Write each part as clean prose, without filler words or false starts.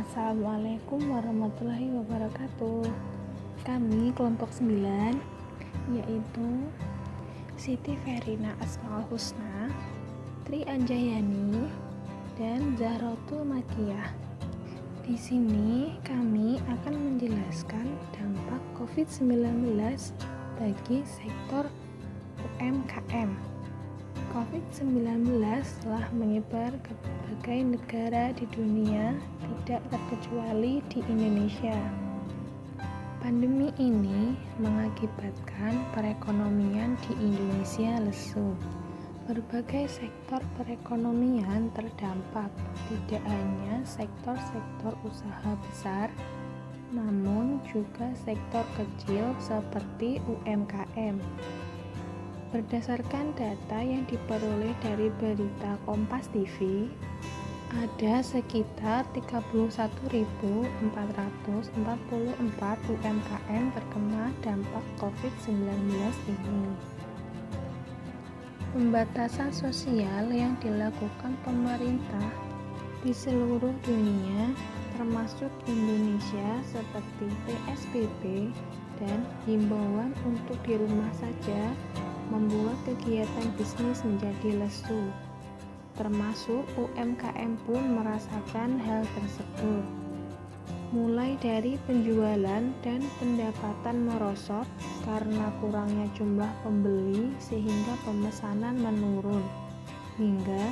Assalamualaikum warahmatullahi wabarakatuh. Kami kelompok 9, yaitu Siti Verina Asmaul Husna, Tri Anjayani, dan Zahrotul Makiyah. Di sini kami akan menjelaskan dampak COVID-19 bagi sektor UMKM. COVID-19 telah menyebar ke berbagai negara di dunia, tidak terkecuali di Indonesia. Pandemi ini mengakibatkan perekonomian di Indonesia lesu. Berbagai sektor perekonomian terdampak, tidak hanya sektor-sektor usaha besar, namun juga sektor kecil seperti UMKM. Berdasarkan data yang diperoleh dari berita Kompas TV, ada sekitar 31.444 UMKM terkena dampak COVID-19 ini. Pembatasan sosial yang dilakukan pemerintah di seluruh dunia, termasuk Indonesia, seperti PSBB dan himbauan untuk di rumah saja, membuat kegiatan bisnis menjadi lesu. Termasuk UMKM pun merasakan hal tersebut. Mulai dari penjualan dan pendapatan merosot karena kurangnya jumlah pembeli sehingga pemesanan menurun, hingga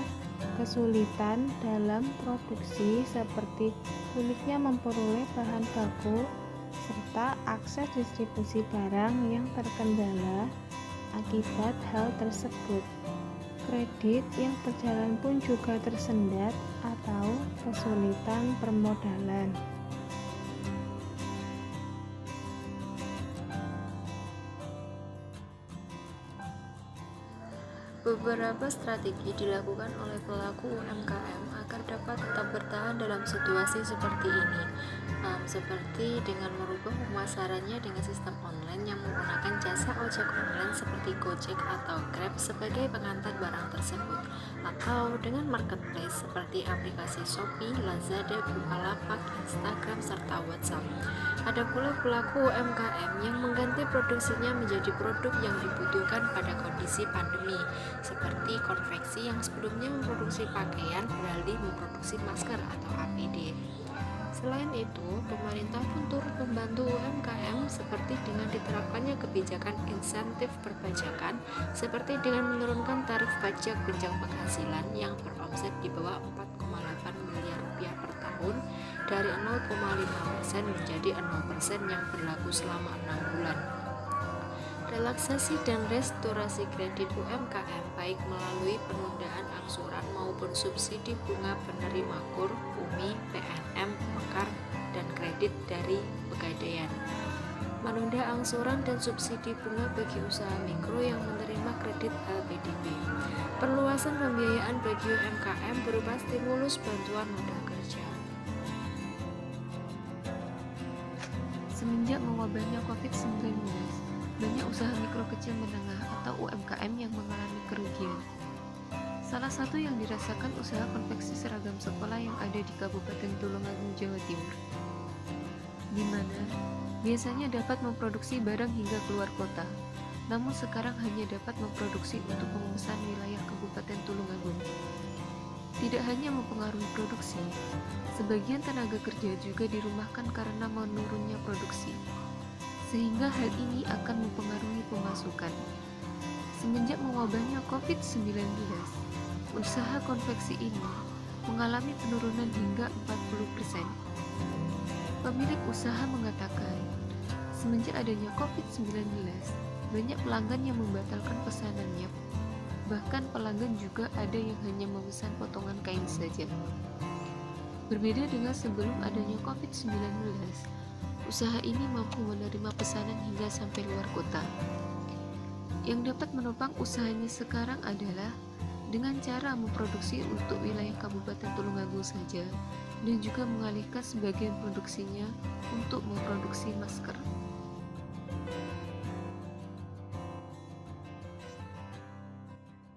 kesulitan dalam produksi seperti sulitnya memperoleh bahan baku serta akses distribusi barang yang terkendala akibat hal tersebut. Kredit yang berjalan pun juga tersendat atau kesulitan permodalan. Beberapa strategi dilakukan oleh pelaku UMKM agar dapat tetap bertahan dalam situasi seperti ini, seperti dengan merubah pemasarannya dengan sistem online yang menggunakan jasa ojek online seperti Gojek atau Grab sebagai pengantar barang tersebut, atau dengan marketplace seperti aplikasi Shopee, Lazada, Bukalapak, Instagram, serta WhatsApp. Ada pula pelaku UMKM yang mengganti produksinya menjadi produk yang dibutuhkan pada kondisi pandemi, seperti konveksi yang sebelumnya memproduksi pakaian beralih memproduksi masker atau APD. Selain itu, pemerintah pun turut membantu UMKM seperti dengan diterapkannya kebijakan insentif perpajakan, seperti dengan menurunkan tarif pajak penunjang penghasilan yang beromset di bawah 4,8 miliar rupiah per tahun dari 0,5% menjadi 0% yang berlaku selama 6 bulan. Relaksasi dan restorasi kredit UMKM baik melalui penundaan angsuran maupun subsidi bunga penerima KUR, UMI, PNM, Mekar, dan kredit dari Pegadaian. Menunda angsuran dan subsidi bunga bagi usaha mikro yang menerima kredit LPDP. Perluasan pembiayaan bagi UMKM berupa stimulus bantuan modal kerja. Semenjak mewabahnya COVID-19, banyak usaha mikro kecil menengah atau UMKM yang mengalami kerugian. Salah satu yang dirasakan usaha konveksi seragam sekolah yang ada di Kabupaten Tulungagung, Jawa Timur, di mana biasanya dapat memproduksi barang hingga keluar kota, namun sekarang hanya dapat memproduksi untuk pemesan wilayah Kabupaten Tulungagung. Tidak hanya mempengaruhi produksi, sebagian tenaga kerja juga dirumahkan karena menurunnya produksi, sehingga hal ini akan mempengaruhi pemasukan. Semenjak mewabahnya COVID-19, usaha konveksi ini mengalami penurunan hingga 40%. Pemilik usaha mengatakan, semenjak adanya COVID-19, banyak pelanggan yang membatalkan pesanannya. Bahkan pelanggan juga ada yang hanya memesan potongan kain saja. Berbeda dengan sebelum adanya COVID-19, usaha ini mampu menerima pesanan hingga sampai luar kota. Yang dapat menopang usahanya sekarang adalah dengan cara memproduksi untuk wilayah Kabupaten Tulungagung saja, dan juga mengalihkan sebagian produksinya untuk memproduksi masker.